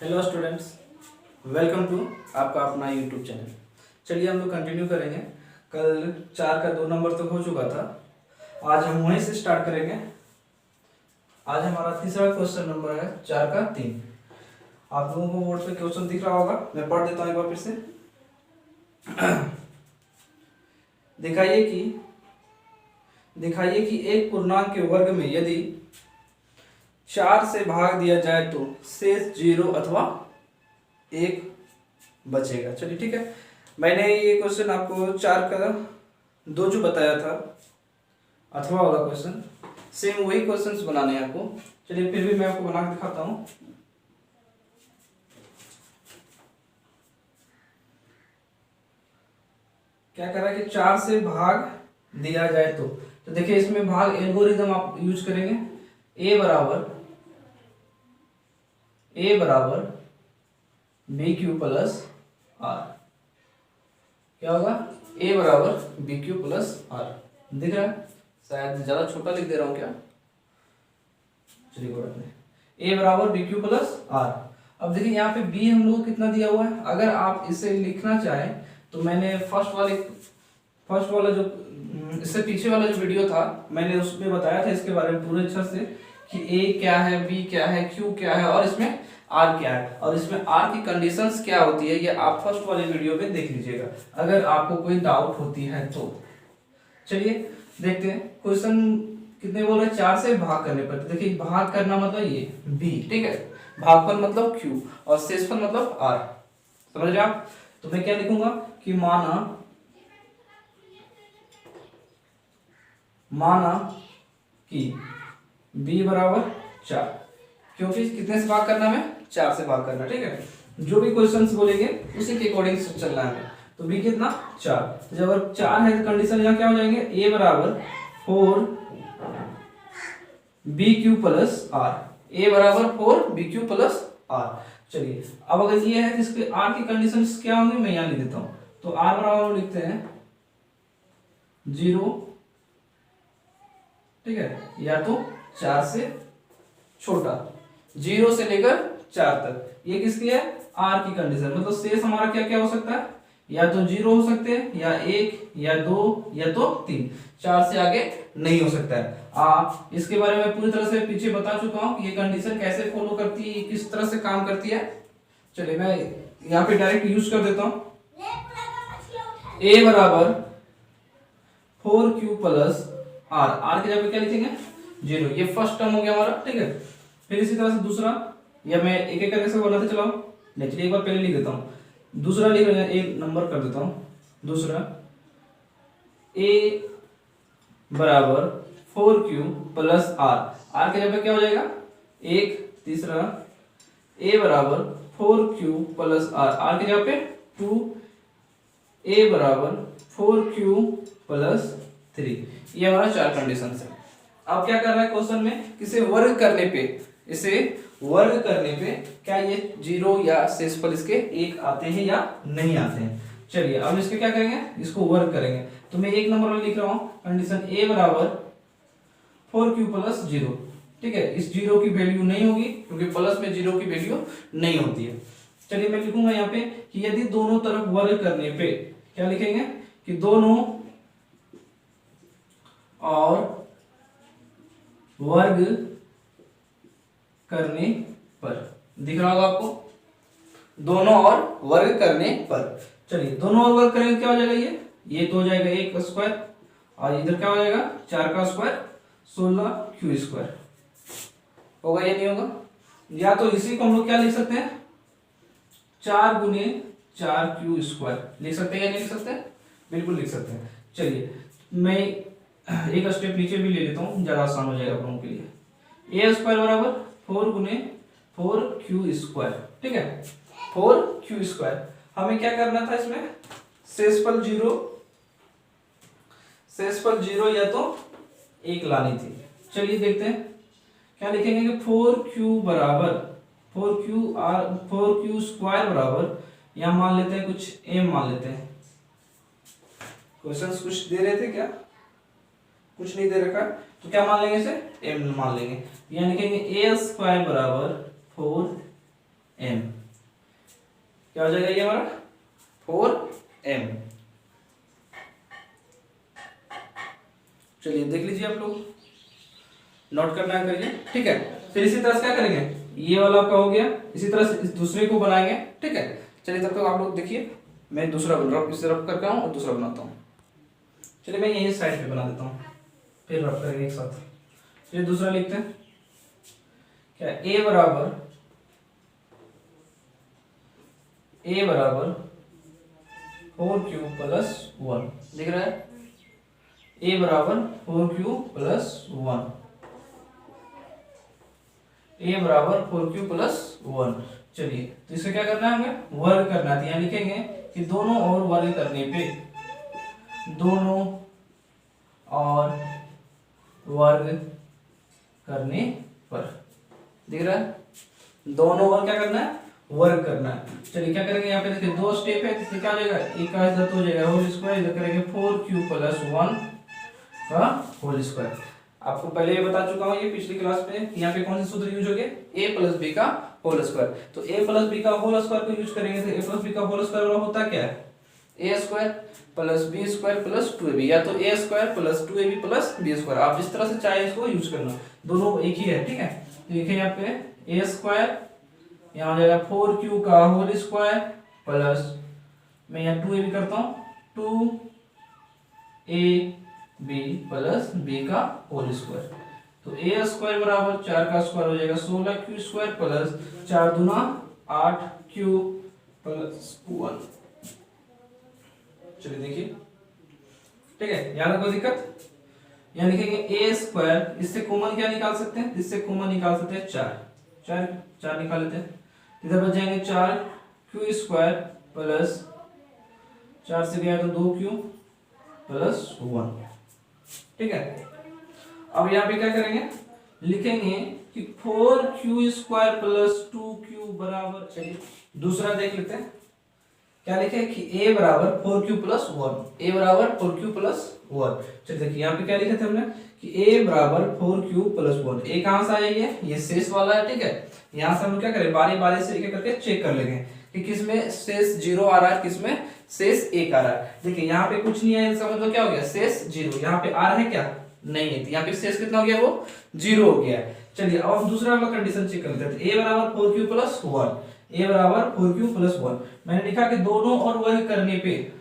Hello students, welcome to आपका अपना YouTube channel. चलिए हम लोग कंटिन्यू करेंगे। कल 4 का 2 नंबर तक हो चुका था, आज हम वहीं से स्टार्ट करेंगे। आज हमारा तीसरा क्वेश्चन नंबर है 4 का 3। आप लोगों को बोर्ड पे क्वेश्चन दिख रहा होगा, मैं पढ़ देता हूँ एक बार फिर से। दिखाइए कि एक पूर्णांक के वर्ग में यदि 4 से भाग दिया जाए तो शेष 0 अथवा 1 बचेगा। चलिए ठीक है, मैंने ये क्वेश्चन आपको 4 का 2 जो बताया था अथवा वाला क्वेश्चन, सेम वही क्वेश्चंस बनाने हैं आपको। चलिए फिर भी मैं आपको बना के दिखाता हूँ। क्या कर रहा है कि 4 से भाग दिया जाए तो देखिए इसमें भाग एल्गोरिथम आप यूज करेंगे। a बराबर बी क्यू प्लस आर। क्या होगा? a बराबर बी क्यू प्लस आर। दिख रहा है? शायद ज्यादा छोटा लिख दे रहा हूं क्या? चलिए कोई बात नहीं, a बराबर बी क्यू प्लस आर। अब देखिए यहाँ पे b हम लोग को कितना दिया हुआ है। अगर आप इसे लिखना चाहें तो मैंने फर्स्ट वाला जो इससे पीछे वाला जो वीडियो था मैंने उसमें बताया था इसके बारे में पूरे अच्छा से कि a क्या है, b क्या है, q क्या है और इसमें r क्या है और इसमें r की कंडीशंस क्या होती है। ये आप फर्स्ट वाले वीडियो में देख लीजिएगा अगर आपको कोई डाउट होती है तो। चलिए देखते हैं क्वेश्चन कितने बोल रहे हैं। 4 से भाग करने पर देखिए भाग करना मतलब ये b, ठीक है, भागफल मतलब q और शेषफल मतलब r। समझ रहे आप? तो मैं क्या लिखूंगा कि माना कि b बराबर 4, क्योंकि कितने से भाग करना है? 4 से भाग करना, ठीक है। जो भी क्वेश्चंस बोलेंगे उसी के अकॉर्डिंग चलना है। तो b कितना? 4। जब अगर 4 है तो कंडीशन यहाँ क्या हो जाएंगे? a बराबर 4 B Q plus R. a बराबर 4 बी क्यू प्लस आर। चलिए अब अगर ये है तो इसके r की कंडीशन क्या होंगी मैं यहाँ लिख देता हूँ। तो r बराबर हम लिखते हैं 0, ठीक है, या तो 4 से छोटा, 0 से लेकर 4 तक। ये किसकी है? r की कंडीशन। मतलब शेष हमारा क्या क्या हो सकता है? या तो 0 हो सकते हैं, या 1, या 2, या तो 3। 4 से आगे नहीं हो सकता है। इसके बारे में पूरी तरह से पीछे बता चुका हूं कि ये कंडीशन कैसे फॉलो करती है, किस तरह से काम करती है। चलिए मैं यहाँ पे डायरेक्ट यूज कर देता हूँ। a बराबर 4q प्लस आर। आर की जगह क्या लिखेंगे? 0। ये फर्स्ट टर्म हो गया हमारा, ठीक है। फिर इसी तरह से दूसरा, या मैं एक एक करके से बनाते चलाओ। नहीं चलिए एक बार पहले लिख देता हूँ, दूसरा लिख रहे हैं, एक नंबर कर देता हूँ। दूसरा a बराबर 4q प्लस आर। आर की जगह क्या हो जाएगा? 1। तीसरा a बराबर 4q प्लस आर। आर की जगह पे 2। a बराबर 4q प्लस 3। ये हमारा 4 कंडीशन है। अब क्या कर रहा है क्वेश्चन में? इसे वर्ग करने पे क्या ये 0 या शेषफल इसके 1 आते हैं या नहीं आते हैं। चलिए अब इसके क्या करेंगे? इसको वर्ग करेंगे। तो मैं एक नंबर में लिख रहा हूं कंडीशन a बराबर 4q प्लस 0, ठीक है। इस 0 की वैल्यू नहीं होगी क्योंकि प्लस में 0 की वैल्यू नहीं होती है। चलिए मैं लिखूंगा यहाँ पे कि यदि दोनों तरफ वर्ग करने पे क्या लिखेंगे कि दोनों और वर्ग करने पर। दिख रहा होगा आपको? दोनों और वर्ग करने पर। चलिए दोनों और वर्ग करेंगे क्या हो जाएगा? ये तो हो जाएगा 1 का स्क्वायर और इधर क्या हो जाएगा? 4 का स्क्वायर 16q स्क्वायर होगा या नहीं होगा? या तो इसी को हम लोग क्या लिख सकते हैं? 4 गुने 4q स्क्वायर लिख सकते हैं या नहीं लिख सकते? बिल्कुल लिख सकते हैं। चलिए मैं एक स्टेप नीचे भी ले लेता हूँ, ज्यादा आसान हो जाएगा आप लोगों के लिए। a स्क्वायर बराबर 4 गुने 4q स्क्वायर, ठीक है, 4q स्क्वायर। हमें क्या करना था इसमें? शेषफल 0 या तो 1 लानी थी। चलिए देखते हैं क्या लिखेंगे कि 4q बराबर 4q स्क्वायर बराबर, यहां मान लेते हैं कुछ m मान लेते हैं। क्वेश्चंस कुछ दे रहे थे क्या? कुछ नहीं दे रखा, तो क्या मान लेंगे इसे? m मान लेंगे। यहाँ लिखेंगे a स्क्वायर बराबर 4m, क्या हो जाएगा ये हमारा 4m। चलिए देख लीजिए आप लोग, नोट करना करिए, ठीक है। फिर इसी तरह से क्या करेंगे, ये वाला आपका हो गया, इसी तरह से इस दूसरे को बनाएंगे, ठीक है। चलिए तब तक आप लोग देखिए, मैं दूसरा बन रहा हूँ, इसे रब करता हूँ और दूसरा बनाता हूँ। चलिए मैं यही साइड पे बना देता हूँ, फिर रब करेंगे एक साथ। चलिए दूसरा लिखते हैं, क्या a बराबर 4q प्लस 1 दिख रहा है, a बराबर 4q प्लस 1, a बराबर 4q प्लस 1। चलिए तो इसे क्या करना है, हमें वर्ग करना है। यहाँ लिखेंगे कि दोनों और वर्ग करने पे, दोनों और वर्ग करने पर, दिख रहा है, दोनों और क्या करना है, वर्ग करना है। चलिए क्या करेंगे, यहाँ पे देखिए दो स्टेप है, इससे क्या हो जाएगा, एक का इधर तो हो जाएगा होल स्क्वायर, इधर करेंगे 4q प्लस 1 का होल स्क्वायर। आपको पहले ये बता चुका हूँ ये पिछली क्लास में, यहाँ पे कौन से सूत्र यूज हो गए, a प्लस बी का होल स्क्वायर। तो a प्लस बी का होल स्क्वायर को यूज करेंगे तो a प्लस बी का होल स्क्वायर होता क्या है, a square plus B square plus 2ab, या तो a square plus 2ab plus B square, आप जिस तरह से चाहे इसको यूज करना, दोनों एक ही है, ठीक है। देखिए यहाँ पे a स्क्वायर, यहाँ हो जाएगा 4q का होल स्क्वायर प्लस, मैं यहाँ 2ab करता हूँ, 2ab प्लस b का होल स्क्वायर। तो a स्क्वायर बराबर 4 का स्क्वायर हो जाएगा 16q स्क्वायर प्लस 4 दूना 8q प्लस 1। चलिए देखिए, ठीक है, यहाँ तक कोई दिक्कत। यहाँ लिखेंगे a स्क्वायर, इससे कॉमन क्या निकाल सकते हैं, इससे कॉमन निकाल सकते हैं 4 निकाल लेते हैं, इधर बच जाएंगे 4q स्क्वायर प्लस 4 से गया तो 2q प्लस 1, ठीक है। अब यहाँ पे क्या करेंगे, लिखेंगे कि 4q स्क्वायर प्लस 2q बराबर, चलिए दूसरा देख लेते हैं, क्या लिखे कि a बराबर 4q प्लस 1, a बराबर 4q प्लस 1। चलिए देखिए यहाँ पे क्या लिखे थे हमने कि a बराबर 4q प्लस 1, a कहाँ से आया, ये शेष वाला है, ठीक है। यहाँ से हम क्या करें, बारी बारी से एक करके चेक कर लेंगे कि किसमें शेष 0 आ रहा है, किसमें शेष 1 आ रहा है। देखिए यहाँ पे कुछ नहीं है, इसका मतलब क्या हो गया, शेष 0, यहाँ पे आ रहा है क्या, नहीं है, तो यहाँ पे शेष कितना हो गया, वो 0 हो गया है। चलिए अब हम दूसरा वाला कंडीशन चेक कर लेते हैं, a बराबर 4q प्लस 1, a बराबर 4q प्लस 1। मैंने लिखा कि दोनों और वर्ग करने पे,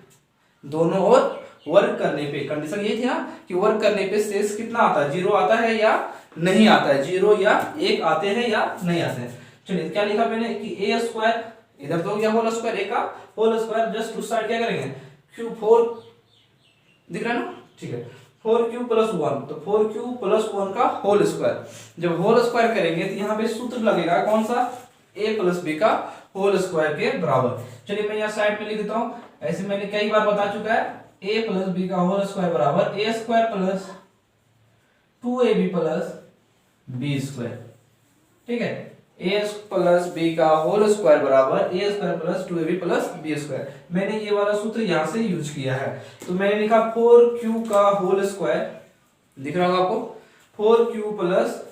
दोनों और वर्ग करने पे, कंडीशन ये थी ना कि वर्ग करने पे शेष कितना आता है, 0 आता है या नहीं आता है, 0 या 1 आते हैं या नहीं आते हैं। चलिए क्या लिखा मैंने कि a स्क्वायर, इधर तो हो गया होल स्क्वायर, a का होल स्क्वायर, जस्ट उस साइड क्या करेंगे, q4 दिख रहा है ना, ठीक है, 4q प्लस 1, तो 4q प्लस 1 का होल स्क्वायर। जब होल स्क्वायर करेंगे तो यहाँ पे सूत्र लगेगा कौन सा, a प्लस b का होल स्क्वायर के बराबर। चलिए मैं यहाँ साइड में लिख देता हूँ, ऐसे मैंने कई बार बता चुका है, a प्लस बी का होल स्क्वायर बराबर a square plus 2ab plus b square, ठीक है। a प्लस b का होल स्क्वायर बराबर a square plus 2ab plus b square. मैंने ये वाला सूत्र यहाँ से यूज किया है, तो मैंने लिखा 4q का होल स्क्वायर, दिख रहा होगा आपको, 4q प्लस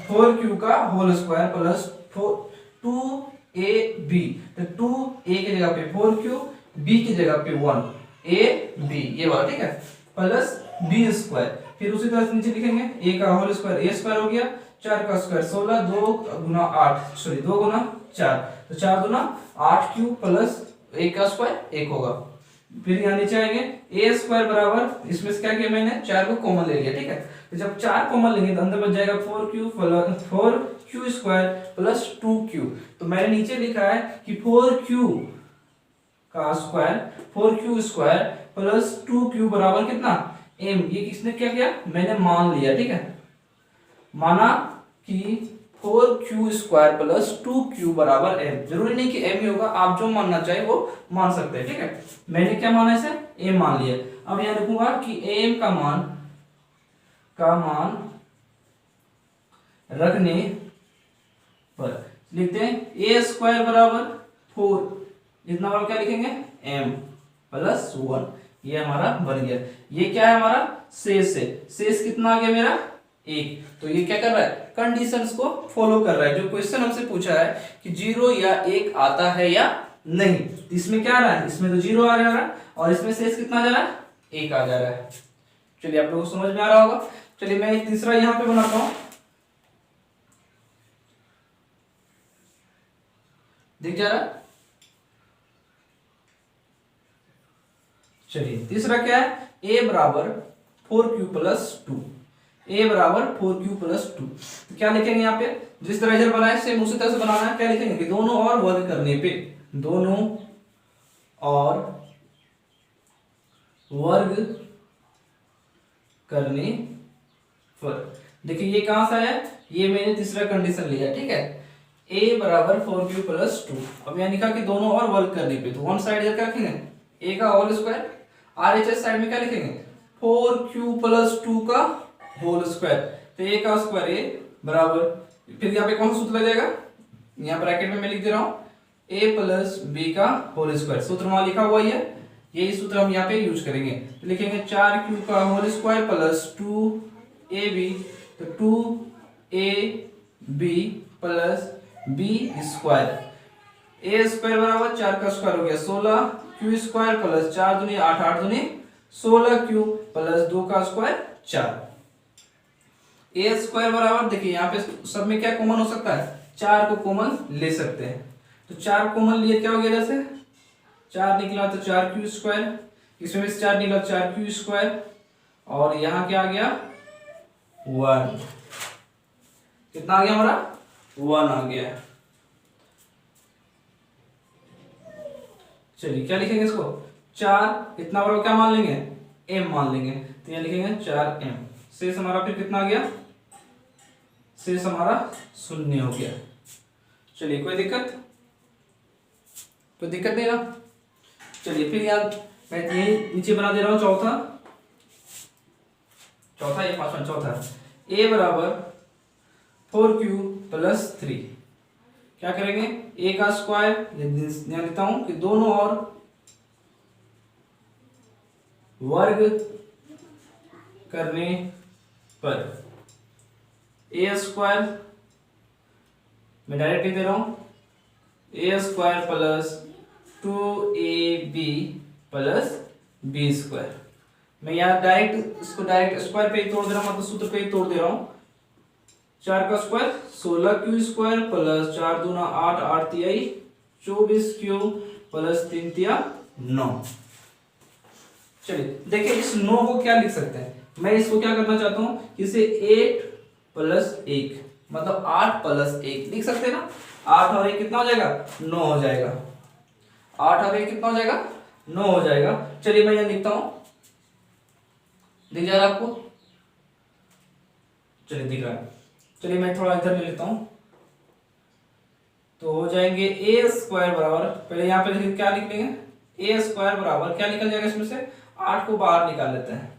4q का होल स्क्वायर प्लस 2ab, तो 2a की जगह पे 4q, b की जगह पे 1ab, ये वाला, ठीक है, प्लस b स्क्वायर। फिर उसी तरह से नीचे लिखेंगे a का होल स्क्वायर, a स्क्वायर हो गया, 4 का स्क्वायर 16, 2 गुना 8, सॉरी 2 गुना 4, तो 4 गुना 8q प्लस 1 का स्क्वायर 1 होगा। फिर यहाँ नीचे आएंगे a स्क्वायर बराबर, इसमें से क्या किया मैंने, 4 को कॉमन ले लिया, ठीक है। तो जब 4 कॉमन लेंगे तो अंदर बच जाएगा 4q स्क्वायर प्लस 2q। तो मैंने नीचे लिखा है कि 4q का square, 4q square plus 2q बराबर कितना, m। ये किसने क्या किया, मैंने मान लिया, ठीक है, माना कि 4q स्क्वायर प्लस 2q बराबर m। जरूरी नहीं कि m ही होगा, आप जो मानना चाहे वो मान सकते हैं, ठीक है। मैंने क्या माना, इसे m मान लिया। अब यहां लिखूंगा कि m का मान रखने पर लिखते हैं a स्क्वायर बराबर 4, इतना वाला क्या लिखेंगे, m प्लस 1, ये हमारा बन गया। ये क्या है, हमारा शेष है, शेष कितना आ गया मेरा 1। तो ये क्या कर रहा है, कंडीशंस को फॉलो कर रहा है। जो क्वेश्चन हमसे पूछा है कि 0 या 1 आता है या नहीं, तो इसमें क्या आ रहा है, इसमें तो 0 आ जा रहा है और इसमें शेष कितना जा रहा है, 1 आ जा रहा है। चलिए आप लोगों को समझ में आ रहा होगा। चलिए मैं एक तीसरा यहां पे बनाता हूं, दिख जा रहा है। चलिए तीसरा क्या है, a बराबर 4q प्लस 2। a बराबर 4q प्लस 2। तो क्या लिखेंगे यहाँ पे, जिस तरह इधर बनाए सेम उसी तरह से बनाना है। क्या लिखेंगे कि दोनों और वर्ग करने पे, दोनों और वर्ग करने पर, देखिए ये कहां से आया, ये मैंने तीसरा कंडीशन लिया, ठीक है। a बराबर 4q प्लस 2। अब यहाँ लिखा कि दोनों और वर्ग करने पे, तो वन साइड इधर क्या लिखेंगे, a का होल स्क्वायर, RHS साइड में क्या लिखेंगे 4q प्लस 2 का होल स्क्वायर। तो a का स्क्वायर a बराबर, फिर यहाँ पे कौन सा सूत्र लग जाएगा, यहाँ ब्रैकेट में मैं लिख दे रहा हूँ a प्लस b का होल स्क्वायर। सूत्र वहां लिखा हुआ ही है, यही सूत्र हम यहाँ पे यूज करेंगे। तो लिखेंगे 4q का होल स्क्वायर प्लस 2ab, तो 2ab plus b square. a square बराबर 4 का स्क्वायर हो गया 16, q स्क्वायर प्लस 4 दूनी 8, 8 दूनी 16q प्लस 2 का स्क्वायर 4। a स्क्वायर बराबर, देखिए यहाँ पे सब में क्या कॉमन हो सकता है, 4 को कॉमन ले सकते हैं। तो 4 कॉमन लिए क्या हो गया, जैसे 4 निकला तो 4q स्क्वायर, इसमें भी 4 निकला 4q स्क्वायर, और यहाँ क्या आ गया 1। कितना आ गया हमारा, 1 आ गया। चलिए क्या लिखेंगे इसको, 4 इतना बड़ा क्या मान लेंगे, m मान लेंगे। तो यहाँ लिखेंगे 4m। शेष हमारा फिर कितना आ गया, शेष हमारा 0 हो गया। चलिए कोई दिक्कत, कोई दिक्कत नहीं ना। चलिए फिर यार मैं यही नीचे बना दे रहा हूँ चौथा या पांचवा, चौथा a बराबर 4q प्लस 3। क्या करेंगे, a का स्क्वायर, ध्यान देता हूं कि दोनों और वर्ग करने पर a स्क्वायर, मैं डायरेक्ट लिख दे रहा हूं a square plus 2ab plus b square. मैं यहाँ डायरेक्ट इसको डायरेक्ट स्क्वायर पे ही तोड़ दे रहा हूँ, मतलब सूत्र पे ही तोड़ दे रहा हूँ। 4 का स्क्वायर 16q स्क्वायर प्लस 4 दूना 8, 8 तिहाई 24q प्लस 3 तिया 9। चलिए देखिए इस 9 को क्या लिख सकते हैं, मैं इसको क्या करना चाहता हूँ, इसे 8 प्लस 1 मतलब 8 प्लस 1 लिख सकते हैं ना। 8 और 1 कितना हो जाएगा, 9 हो जाएगा। 8 और 1 कितना हो जाएगा, 9 हो जाएगा। चलिए मैं यहाँ लिखता हूँ, दिख जा रहा है आपको, चलिए दिख रहा है। चलिए मैं थोड़ा इधर ले लेता हूं, तो हो जाएंगे a स्क्वायर बराबर, पहले यहाँ पे देखिए क्या लिख लेंगे, a स्क्वायर बराबर क्या निकल जाएगा इसमें से, 8 को बाहर निकाल लेते हैं,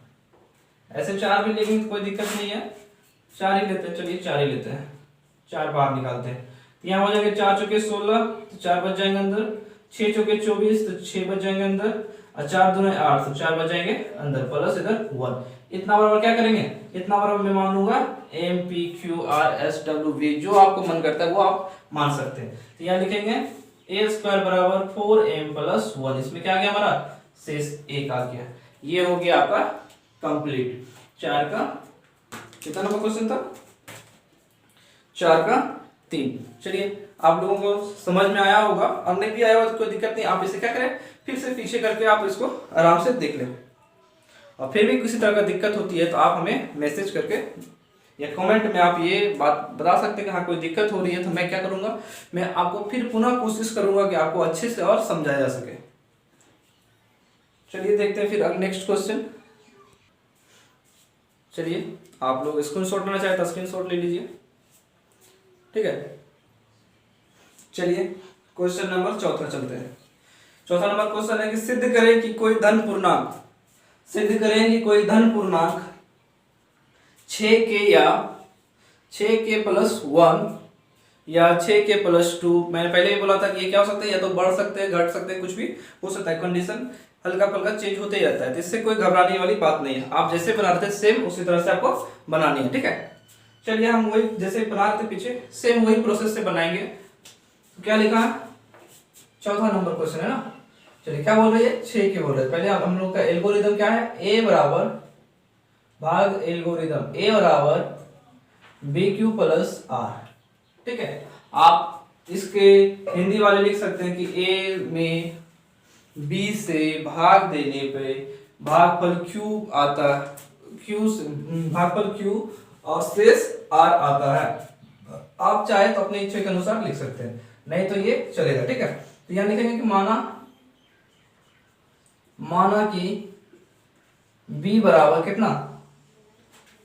ऐसे 4 भी लेंगे कोई दिक्कत नहीं है, 4 ही लेते हैं। चलिए 4 ही लेते हैं, 4 बाहर निकालते हैं। यहाँ हो जाएंगे 4 चौके 16, तो 4 बच जाएंगे अंदर, 6 चौके 24, तो 6 बच जाएंगे अंदर, और 4 दूने 8, तो 4 बच जाएंगे अंदर, प्लस इधर 1। इतना बराबर क्या करेंगे, इतना बराबर मैं मान लूंगा m p q r s w v, जो आपको मन करता है वो आप मान सकते हैं। तो यहाँ लिखेंगे a स्क्वायर बराबर 4m प्लस 1, इसमें क्या आ गया हमारा, शेष 1 आ गया। ये हो गया आपका कंप्लीट। 4 का कितना नंबर क्वेश्चन था, 4 का 3। चलिए आप लोगों को समझ में आया होगा, और नहीं भी आया होगा तो कोई दिक्कत नहीं, आप इसे क्या करें, फिर से पीछे करके आप इसको आराम से देख लें। और फिर भी किसी तरह का दिक्कत होती है तो आप हमें मैसेज करके या कमेंट में आप ये बात बता सकते हैं कि हाँ कोई दिक्कत हो रही है, तो मैं क्या करूंगा, मैं आपको फिर पुनः कोशिश करूंगा कि आपको अच्छे से और समझाया जा सके। चलिए देखते हैं फिर नेक्स्ट क्वेश्चन। चलिए आप लोग स्क्रीनशॉट लेना चाहे तो स्क्रीनशॉट ले लीजिए, ठीक है। चलिए क्वेश्चन नंबर चौथा चलते हैं। चौथा नंबर क्वेश्चन है कि सिद्ध करें कि कोई धन पूर्णांक, सिद्ध करें कि कोई धन पूर्णांक 6k या 6k प्लस 1 या 6k प्लस 2, मैंने पहले ही बोला था कि ये क्या हो सकता है, या तो बढ़ सकते हैं, घट सकते हैं, कुछ भी हो सकता है। कंडीशन हल्का फुल्का चेंज होते ही रहता है, तो इससे कोई घबराने वाली बात नहीं है। आप जैसे बना रहे थे सेम उसी तरह से आपको बनानी है, ठीक है। चलिए हम वही जैसे बना रहे थे पीछे सेम वही प्रोसेस से बनाएंगे। तो क्या लिखा है, चौथा नंबर क्वेश्चन है ना। चलिए क्या बोल रही है, 6 के बोल रहे हैं। पहले हम लोग का एल्गोरिदम क्या है, ए बराबर भाग एल्गोरिदम ए बराबर बी क्यू प्लस आर, ठीक है। आप इसके हिंदी वाले लिख सकते हैं कि ए में बी से भाग देने पे भागफल क्यू आता, क्यू से भागफल क्यू और शेष आर आता है। आप चाहे तो अपने इच्छा के अनुसार लिख सकते हैं, नहीं तो ये चलेगा, ठीक है। तो यहां लिखेंगे कि माना कि b बराबर कितना,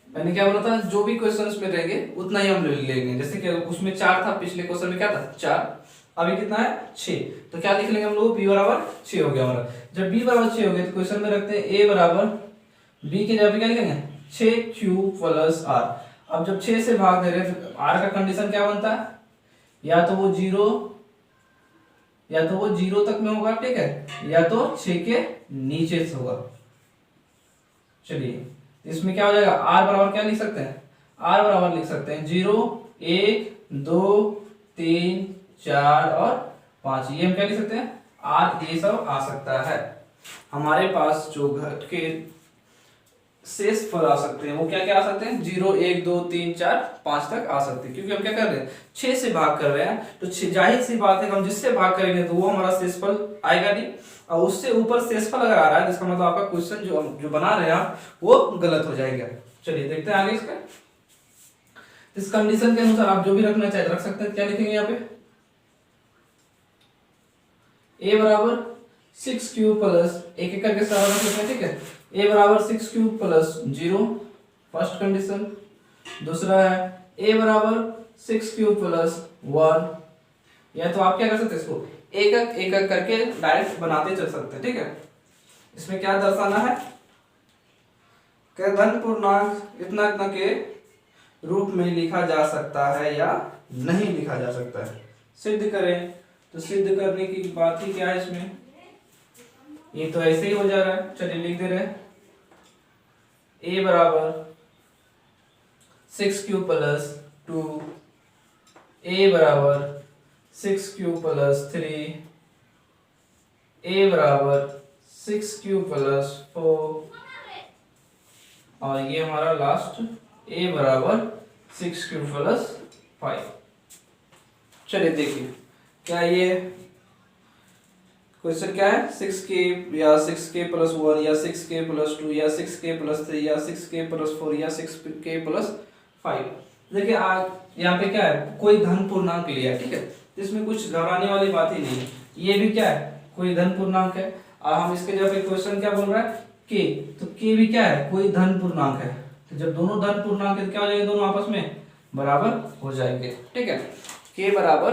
मैंने क्या बोला था, जो भी क्वेश्चंस में रहेंगे उतना ही हम लेंगे। जैसे कि उसमें 4 था, पिछले क्वेश्चन में क्या था 4, अभी कितना है 6, तो क्या लिख लेंगे हम लोग, b बराबर 6 हो गया हमारा। जब b बराबर 6 हो गया तो क्वेश्चन में रखते हैं a बराबर b के जगह पे क्या लिखेंगे 6q प्लस r। अब जब 6 से भाग दे रहे हैं तो r का कंडीशन क्या बनता है, या तो वो 0 तक में होगा, ठीक है, या तो 6 के नीचे से होगा। चलिए इसमें क्या हो जाएगा, r बराबर क्या लिख सकते हैं, r बराबर लिख सकते हैं 0 1 2 3 4 और 5, ये हम क्या लिख सकते हैं r, ये सब आ सकता है। हमारे पास जो घट के शेष फल आ सकते हैं वो क्या क्या आ सकते हैं, 0 1 2 3 4 5 तक आ सकते हैं, क्योंकि हम क्या कर रहे हैं 6 से भाग कर रहे हैं। तो जाहिर सी बात है हम जिससे भाग करेंगे तो वो हमारा शेषफल आएगा नहीं, और उससे ऊपर शेषफल अगर आ रहा है जिसका मतलब आपका क्वेश्चन जो बना रहे हैं आप वो गलत हो जाएगा। चलिए देखते हैं आगे इसका। इस कंडीशन के अनुसार आप जो भी रखना चाहे रख सकते हैं। क्या लिखेंगे यहाँ पे, a बराबर 6q प्लस, एक एक करके सारा रख लेते हैं, ठीक है। a बराबर 6q प्लस 0 फर्स्ट कंडीशन। दूसरा है a बराबर 6q प्लस 1, या तो आप क्या कर सकते हैं इसको एक एक करके डायरेक्ट बनाते चल सकते हैं, ठीक है। इसमें क्या दर्शाना है, क्या धन पूर्णांक इतना इतना के रूप में लिखा जा सकता है या नहीं लिखा जा सकता है, सिद्ध करें। तो सिद्ध करने की बात ही क्या है इसमें, ये तो ऐसे ही हो जा रहा है। चलिए लिख दे रहे हैं a बराबर 6q प्लस 2, a बराबर 6q प्लस 3, a बराबर 6q प्लस 4, और ये हमारा लास्ट a बराबर 6q प्लस 5। चलिए देखिए क्या ये क्वेश्चन क्या है, 6k या 6k प्लस 1 या 6k प्लस 2 या 6k प्लस 3 या 6k प्लस 4 या 6k प्लस 5। देखिए यहाँ पे क्या है, कोई धन पूर्णांक लिया है, ठीक है, इसमें कुछ घबराने वाली बात ही नहीं है। ये भी क्या है, कोई धन पूर्णांक है, और हम इसके जगह पे क्वेश्चन क्या बोल रहा है k, तो k भी क्या है, कोई धन पूर्णांक है। तो जब दोनों धन पूर्णांक है तो क्या हो जाएंगे, दोनों आपस में बराबर हो जाएंगे, ठीक है। k बराबर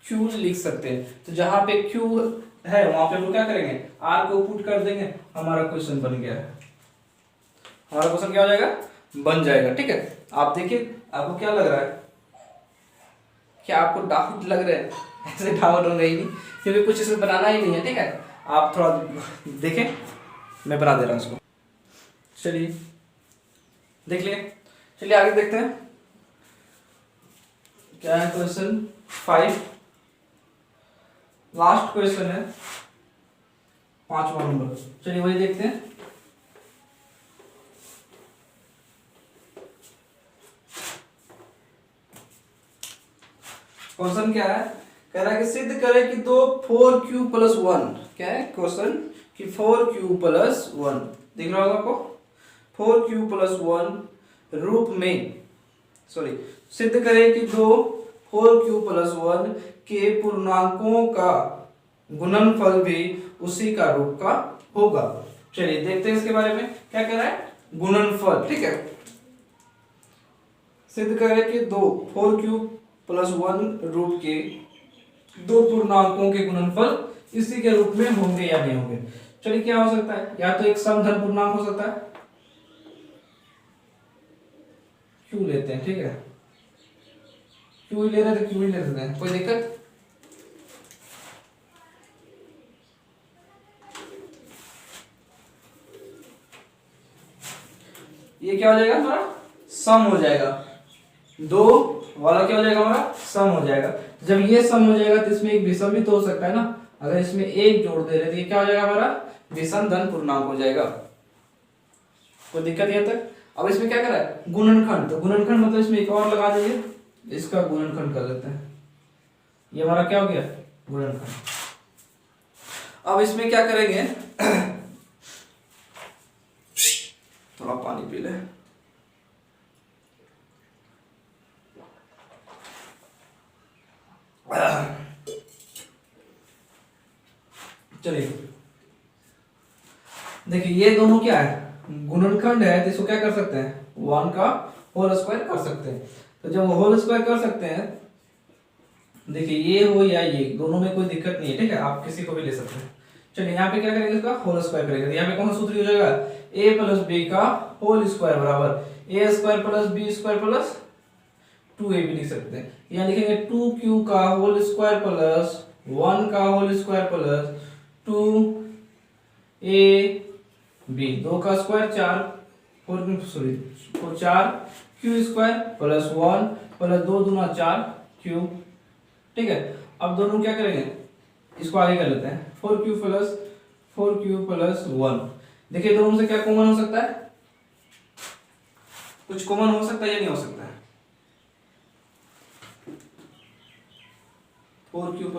q लिख सकते हैं, तो जहां पे q है वहां पे हम क्या करेंगे, r को पुट कर देंगे, हमारा क्वेश्चन बन गया है। हमारा क्वेश्चन क्या हो जाएगा, बन जाएगा, ठीक है। आप देखिए आपको क्या लग रहा है, क्या आपको डाउट लग रहा है, ऐसे डाउट होगा ही नहीं, क्योंकि कुछ इसे बनाना ही नहीं है, ठीक है। आप थोड़ा देखें, मैं बना दे रहा हूँ इसको। चलिए देख लिए, चलिए आगे देखते हैं क्या है। क्वेश्चन 5 लास्ट क्वेश्चन है, 5वां नंबर। चलिए वही देखते हैं। क्वेश्चन क्या है, कह रहा है कि सिद्ध करें कि दो 4q प्लस 1, क्या है क्वेश्चन कि 4q प्लस 1 दिख रहा होगा आपको, 4q प्लस 1 रूप में, सॉरी, सिद्ध करें कि दो 4q प्लस 1 के पूर्णांकों का गुणनफल भी उसी का रूप का होगा। चलिए देखते हैं इसके बारे में क्या कह रहा है, गुणनफल, ठीक है। सिद्ध करें कि दो 4q प्लस 1 रूप के दो पूर्णांकों के गुणनफल इसी के रूप में होंगे या नहीं होंगे। चलिए क्या हो सकता है, या तो एक समधन पूर्णांक हो सकता है, क्यों लेते हैं, ठीक है, क्यों ले रहे थे, क्यों ही ले रहे हैं, कोई दिक्कत। ये क्या हो जाएगा हमारा सम हो जाएगा, 2 वाला क्या हो जाएगा हमारा सम हो जाएगा। जब ये सम हो जाएगा तो इसमें एक विषम भी तो हो सकता है ना, अगर इसमें एक जोड़ दे रहे तो ये क्या हो जाएगा हमारा विषम धन पूर्णांक हो जाएगा। कोई दिक्कत यहाँ तक? अब इसमें क्या करा है गुणनखंड, तो गुणनखंड मतलब इसमें एक और लगा देंगे, इसका गुणनखंड कर लेते हैं, ये हमारा क्या हो गया गुणनखंड। अब इसमें क्या करेंगे थोड़ा पानी पी ले। चलिए देखिए ये दोनों क्या है गुणनखंड है, तो इसको क्या कर सकते हैं 1 का होल स्क्वायर कर सकते हैं। तो जब होल स्क्वायर कर सकते हैं, देखिए ये हो या ये दोनों में कोई दिक्कत नहीं है, ठीक है, आप किसी को भी ले सकते हैं। चलिए यहाँ पे क्या करेंगे इसका होल स्क्वायर करेंगे, तो यहाँ पे कौन सा सूत्र हो जाएगा a प्लस बी का होल स्क्वायर बराबर a square plus B square plus 2ab लिख सकते हैं। यहाँ लिखेंगे 2q का होल स्क्वायर प्लस 1 का होल स्क्वायर प्लस 2ab, 2 का square 4 q square plus 1 plus 2 दूना 4 q, ठीक है। अब दोनों क्या करेंगे इसको आगे कर लेते हैं 4q प्लस 1। देखिए दोनों से क्या कॉमन हो सकता है, कुछ कॉमन हो सकता है या नहीं हो सकता है 4q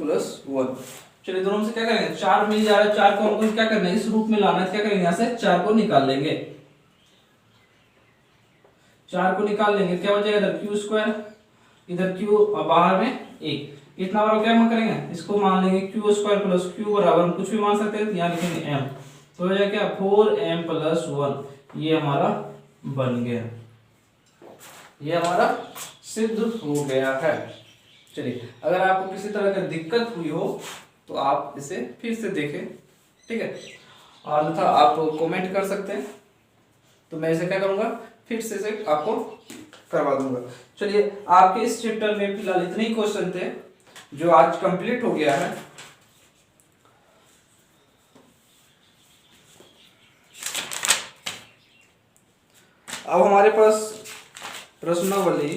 प्लस 1। चलिए दोनों से क्या करेंगे 4 मिल जा रहा है, 4 को हमको क्या करना है इस रूप में लाना है, क्या करेंगे यहाँ से 4 को निकाल लेंगे, 4 को निकाल लेंगे क्या हो जाएगा इधर q स्क्वायर, इधर q और बाहर में 1, इतना बार क्या हम करेंगे इसको मान लेंगे q स्क्वायर प्लस q बराबर हम कुछ भी मान सकते हैं, तो यहाँ लिखेंगे m, तो हो जाएगा क्या 4m प्लस 1, ये हमारा बन गया, ये हमारा सिद्ध हो गया है। चलिए अगर आपको किसी तरह की दिक्कत हुई हो तो आप इसे फिर से देखें, ठीक है, और अन्यथा आप कमेंट कर सकते हैं, तो मैं इसे क्या करूंगा फिर से इसे आपको करवा दूंगा। चलिए आपके इस चैप्टर में फिलहाल इतने ही क्वेश्चन थे जो आज कंप्लीट हो गया है। अब हमारे पास प्रश्नावली